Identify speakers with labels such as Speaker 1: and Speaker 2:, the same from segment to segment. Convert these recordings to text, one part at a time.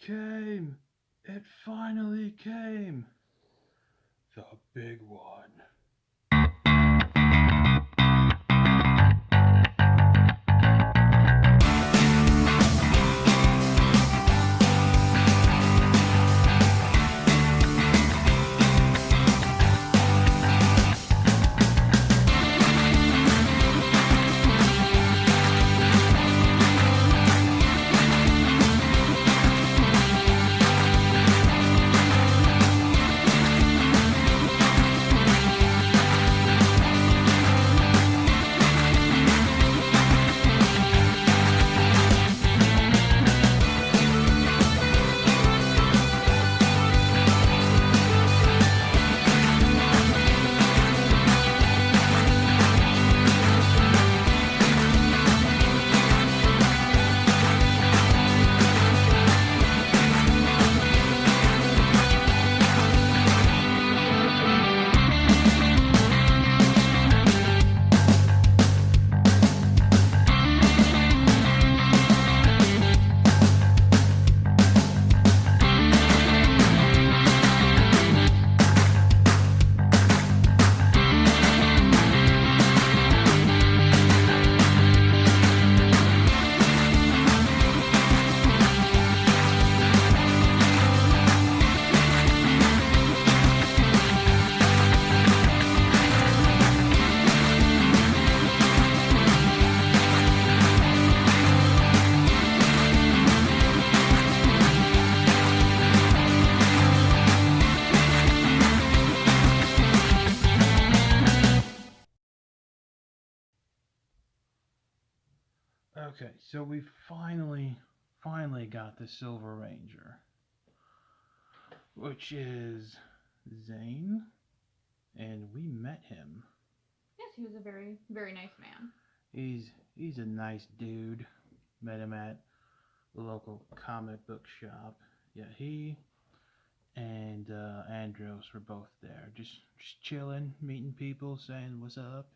Speaker 1: came! It finally came! The big one. Okay, so we finally got the Silver Ranger, which is Zane, and we met him.
Speaker 2: Yes, he was a very, very nice man.
Speaker 1: He's a nice dude. Met him at the local comic book shop. Yeah, he and Andros were both there, just chilling, meeting people, saying what's up.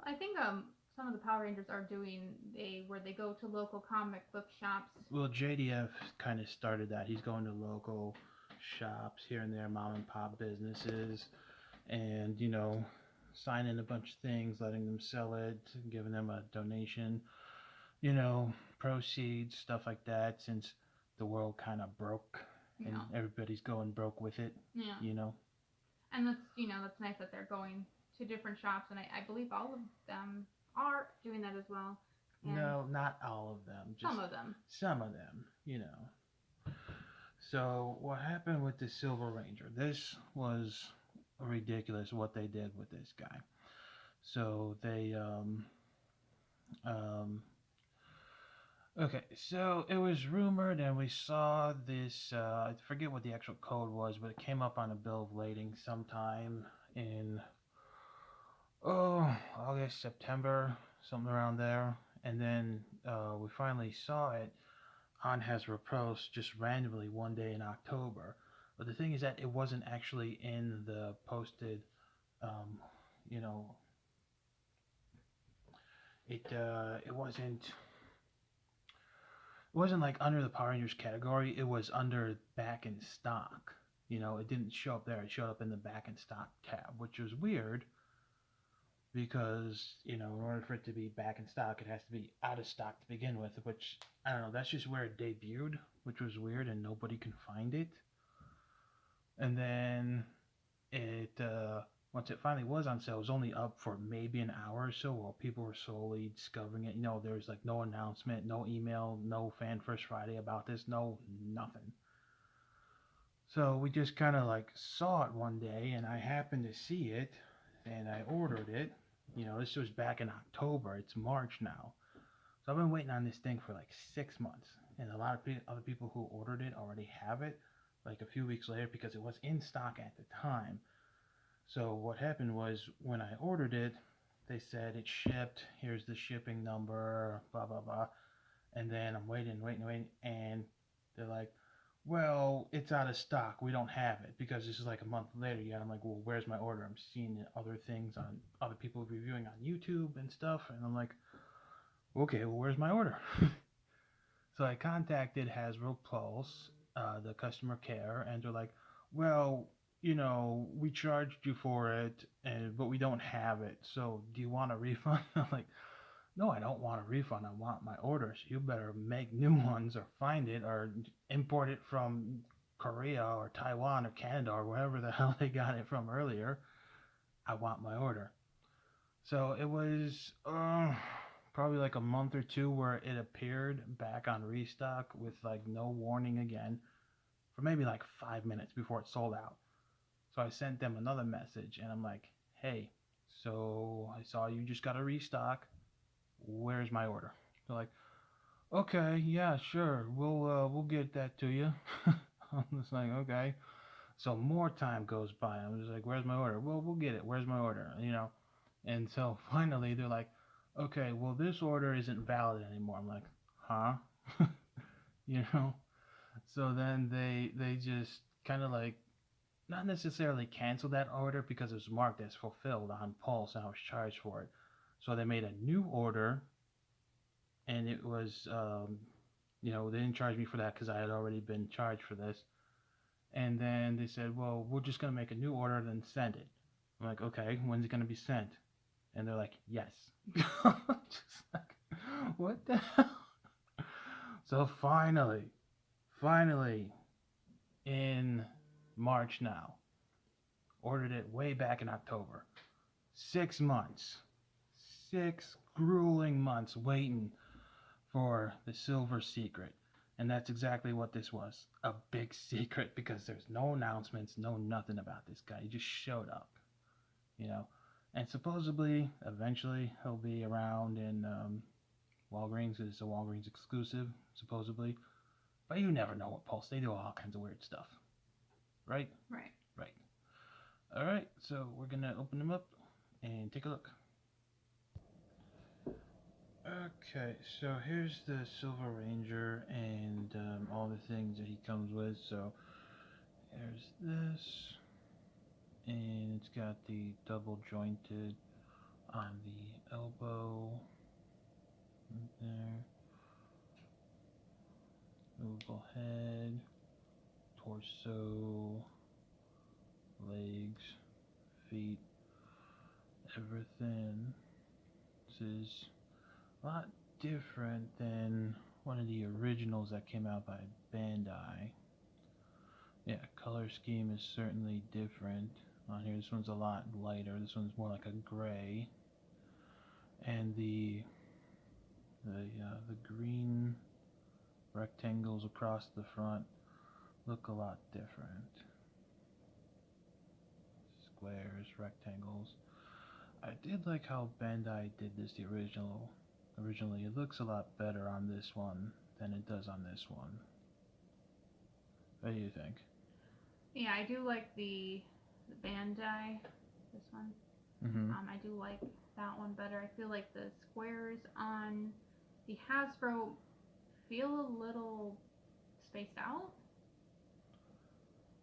Speaker 2: I think some of the Power Rangers are doing they where they go to local comic book shops.
Speaker 1: Well, JDF kind of started that. He's going to local shops here and there, mom and pop businesses, and signing a bunch of things, letting them sell it, giving them a donation, proceeds, stuff like that. Since the world kind of broke and
Speaker 2: Yeah.
Speaker 1: everybody's going broke with it,
Speaker 2: Yeah.
Speaker 1: you know.
Speaker 2: And that's nice that they're going to different shops, and I believe all of them are doing that as well. And
Speaker 1: No, not all of them, just
Speaker 2: some of them.
Speaker 1: some of them. So what happened with the Silver Ranger? This was ridiculous what they did with this guy. So they um okay, so it was rumored and we saw this I forget what the actual code was, but it came up on a bill of lading sometime in August, September, something around there. And then we finally saw it on Hasbro Pros just randomly one day in October. But the thing is that it wasn't actually in the posted, um, you know, it wasn't like under the Power Rangers category. It was under back in stock. It didn't show up there. It showed up in the back in stock tab, which was weird because in order for it to be back in stock, it has to be out of stock to begin with. Which I don't know. That's just where it debuted, which was weird, and nobody can find it. And then it once it finally was on sale, it was only up for maybe an hour or so while people were slowly discovering it. There was like no announcement, no email, no Fan First Friday about this, no nothing. So we just kind of like saw it one day, and I happened to see it, and I ordered it. This was back in October. It's March now, so I've been waiting on this thing for like 6 months, and a lot of other people who ordered it already have it, like a few weeks later because it was in stock at the time. So what happened was when I ordered it, they said it shipped. Here's the shipping number, blah blah blah. And then I'm waiting, and they're like, "Well, it's out of stock. We don't have it because this is like a month later." Yeah, I'm like, "Well, where's my order?" I'm seeing other things on other people reviewing on YouTube and stuff, and I'm like, "Okay, well, where's my order?" So I contacted Hasbro Pulse, the customer care, and they're like, "Well, we charged you for it, and but we don't have it. So do you want a refund?" I'm like, "No, I don't want a refund. I want my order. So you better make new ones or find it or import it from Korea or Taiwan or Canada or wherever the hell they got it from earlier. I want my order." So it was probably like a month or two where it appeared back on restock with like no warning again for maybe like 5 minutes before it sold out. So I sent them another message and I'm like, "Hey, so I saw you just got a restock. Where's my order?" They're like, "Okay, yeah, sure. We'll get that to you." I'm just like, "Okay." So more time goes by. I'm just like, "Where's my order?" "Well, we'll get it. Where's my order?" And so finally they're like, "Okay, well this order isn't valid anymore." I'm like, "Huh?" you know. So then they just kind of like not necessarily canceled that order because it was marked as fulfilled on Pulse and I was charged for it. So they made a new order and it was they didn't charge me for that because I had already been charged for this. And then they said, "Well, we're just gonna make a new order and then send it." I'm like, "Okay, when's it gonna be sent?" And they're like, "Yes." Just like, what the hell? So finally, in March now, ordered it way back in October. 6 months, 6 grueling months waiting for the Silver Secret. And that's exactly what this was, a big secret because there's no announcements, no nothing about this guy. He just showed up, you know. And supposedly, eventually, he'll be around in Walgreens. It's a Walgreens exclusive, supposedly. But you never know what Pulse. They do all kinds of weird stuff. Right?
Speaker 2: Right.
Speaker 1: Right. Alright, so we're going to open them up and take a look. Okay, so here's the Silver Ranger and all the things that he comes with. So here's this, and it's got the double jointed on the elbow, right there, movable head, torso, legs, feet, everything. This is a lot different than one of the originals that came out by Bandai. Yeah, color scheme is certainly different on here. This one's a lot lighter. This one's more like a gray, and the green rectangles across the front look a lot different. Squares, rectangles. I did like how Bandai did this originally. It looks a lot better on this one than it does on this one. What do you think?
Speaker 2: Yeah, I do like the Bandai. This one.
Speaker 1: Mm-hmm.
Speaker 2: I do like that one better. I feel like the squares on the Hasbro feel a little spaced out.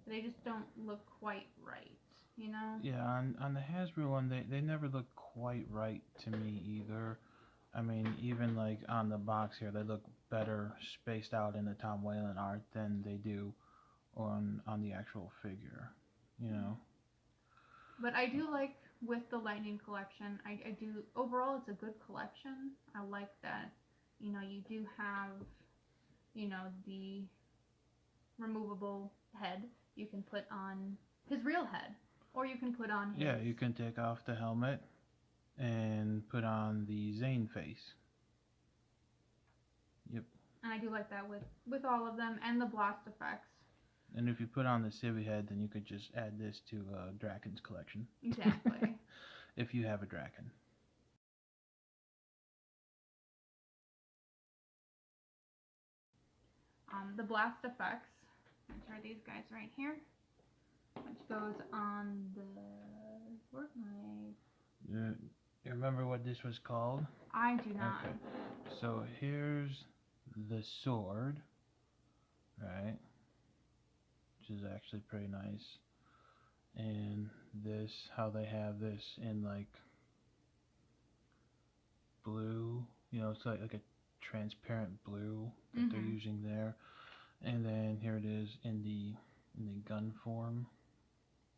Speaker 2: They just don't look quite right, you know?
Speaker 1: Yeah, on the Hasbro one, they never look quite right to me either. I mean, even like on the box here, they look better spaced out in the Tom Whalen art than they do on the actual figure, you know.
Speaker 2: But I do like with the Lightning collection, I do, overall it's a good collection. I like that, you do have, the removable head you can put on his real head. Or you can put on his...
Speaker 1: Yeah, you can take off the helmet and put on the Zane face. Yep.
Speaker 2: And I do like that with all of them, and the blast effects.
Speaker 1: And if you put on the Civi head, then you could just add this to Draken's collection.
Speaker 2: Exactly.
Speaker 1: If you have a Draken.
Speaker 2: The blast effects, which are these guys right here, which goes on the... Where's my...
Speaker 1: You remember what this was called?
Speaker 2: I do not.
Speaker 1: Okay. So here's the sword, right? Which is actually pretty nice. And this, how they have this in like blue, it's like a transparent blue that they're And then here it is in the gun form,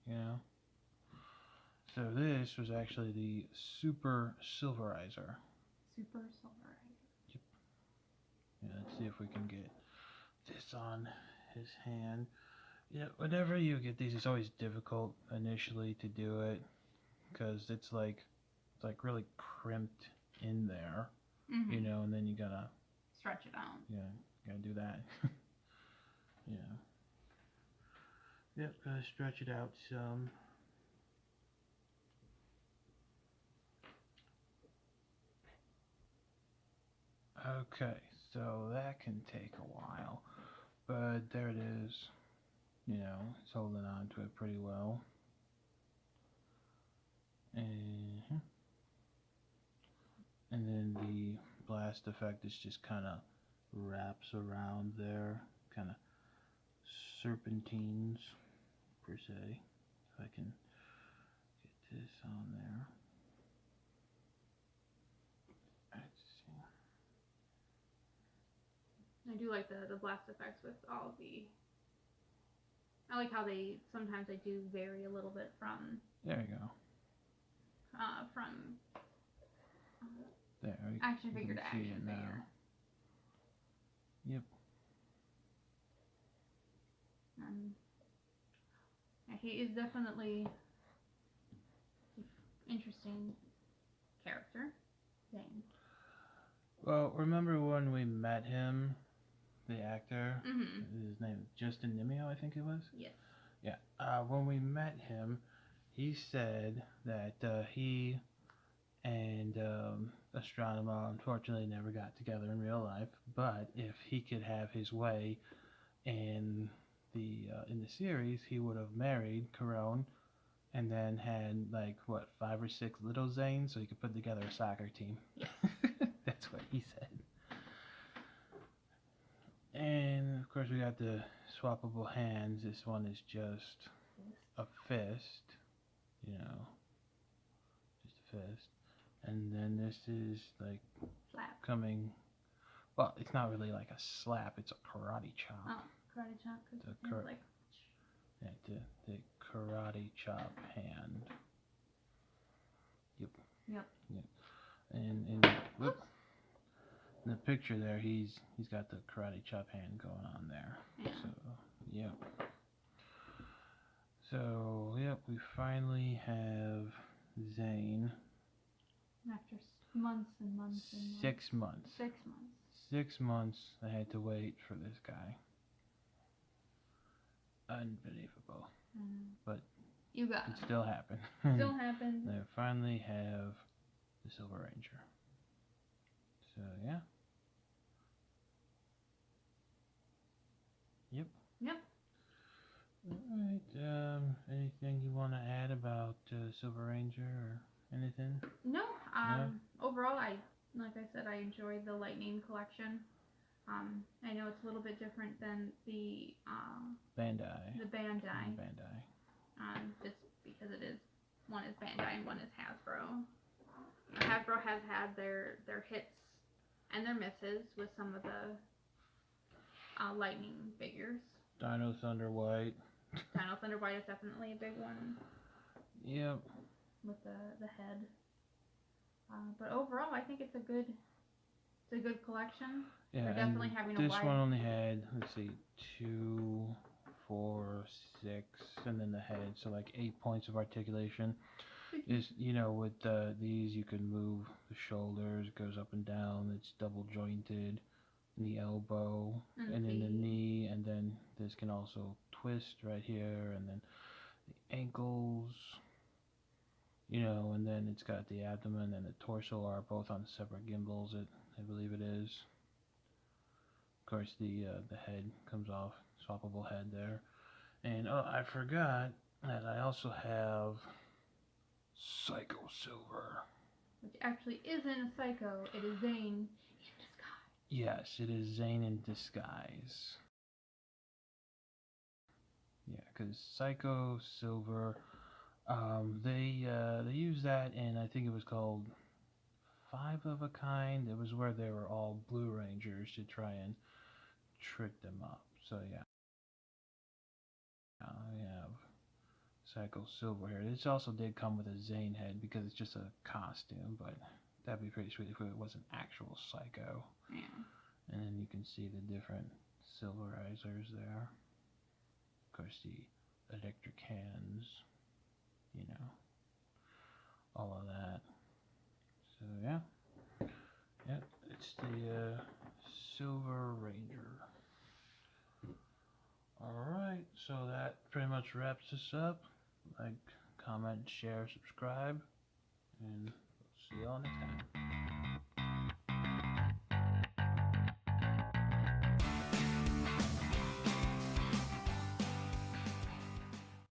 Speaker 1: you know. So this was actually the Super Silverizer.
Speaker 2: Super Silverizer.
Speaker 1: Yep. Yeah, let's see if we can get this on his hand. Yeah, whenever you get these, it's always difficult initially to do it because it's like really crimped in there, you
Speaker 2: Mm-hmm.
Speaker 1: know, and then you gotta
Speaker 2: Stretch it out.
Speaker 1: yeah, gotta do that. Yeah. Yep, gotta stretch it out some. Okay, so that can take a while, but there it is. You know, it's holding on to it pretty well. And and then the blast effect is just kind of wraps around there, kind of serpentines per se. If I can get this on there. Let's see.
Speaker 2: I do like the blast effects with all the. I like how they sometimes they do vary a little bit
Speaker 1: There you go.
Speaker 2: from
Speaker 1: There,
Speaker 2: action
Speaker 1: you
Speaker 2: figure
Speaker 1: can
Speaker 2: to
Speaker 1: see
Speaker 2: action
Speaker 1: it now.
Speaker 2: figure.
Speaker 1: Yep.
Speaker 2: And yeah, he is definitely an interesting character. Zane.
Speaker 1: Well, remember when we met him, the actor?
Speaker 2: Mm-hmm.
Speaker 1: His name is Justin Nimio, I think it was.
Speaker 2: Yes.
Speaker 1: Yeah. When we met him, he said that he and Astronema unfortunately never got together in real life. But if he could have his way in in the series, he would have married Corone and then had like what 5 or 6 little Zanes, so he could put together a soccer team.
Speaker 2: Yes.
Speaker 1: That's what he said. And of course, we got the swappable hands. This one is just a fist, you know, just a fist. And then this is like
Speaker 2: Slap.
Speaker 1: coming. Well, it's not really like a slap. It's a karate chop.
Speaker 2: Oh, karate chop. Like.
Speaker 1: Yeah, the karate chop hand. Yep.
Speaker 2: Yep.
Speaker 1: Yep. And whoop. In the picture there, he's got the karate chop hand going on there.
Speaker 2: Yeah.
Speaker 1: So yep. So yep, we finally have Zane.
Speaker 2: After months and months and months.
Speaker 1: 6 months.
Speaker 2: 6 months.
Speaker 1: 6 months I had to wait for this guy. Unbelievable. But
Speaker 2: you got
Speaker 1: it still happened.
Speaker 2: Still happened.
Speaker 1: I finally have the Silver Ranger. So yeah. Yep.
Speaker 2: Yep.
Speaker 1: Alright, anything you want to add about Silver Ranger or anything?
Speaker 2: No, overall, like I said, I enjoyed the Lightning collection. I know it's a little bit different than the
Speaker 1: Bandai.
Speaker 2: The Bandai.
Speaker 1: Bandai.
Speaker 2: Just because it is one is Bandai and one is Hasbro. Hasbro has had their hits and their misses with some of the Lightning figures.
Speaker 1: Dino Thunder White.
Speaker 2: Dino Thunder White is definitely a big one.
Speaker 1: Yep.
Speaker 2: With the head. But overall, I think it's a good collection.
Speaker 1: Yeah,
Speaker 2: They're definitely having a
Speaker 1: this
Speaker 2: wide.
Speaker 1: one only had, let's see, 2, 4, 6, and then the head, so like 8 points of articulation. Is with these you can move the shoulders, goes up and down. It's double jointed in the elbow and in the knee, and then this can also twist right here, and then the ankles. And then it's got the abdomen and the torso are both on separate gimbals. I believe it is. Of course, the head comes off, swappable head there. And I forgot that I also have Psycho Silver.
Speaker 2: Which actually isn't a Psycho, it is Zane in disguise.
Speaker 1: Yes, it is Zane in disguise. Yeah, because Psycho Silver, they used that in, I think it was called 5 of a Kind. It was where they were all Blue Rangers to try and trick them up. So yeah, we have Psycho Silver here. This also did come with a Zane head because it's just a costume, but that'd be pretty sweet if it was an actual Psycho.
Speaker 2: Yeah.
Speaker 1: And then you can see the different silverizers there. Of course, the electric hands, you know, all of that. So yeah, yep, it's the Silver Ranger. Alright, so that pretty much wraps this up. Like, comment, share, subscribe, and we'll see y'all next time.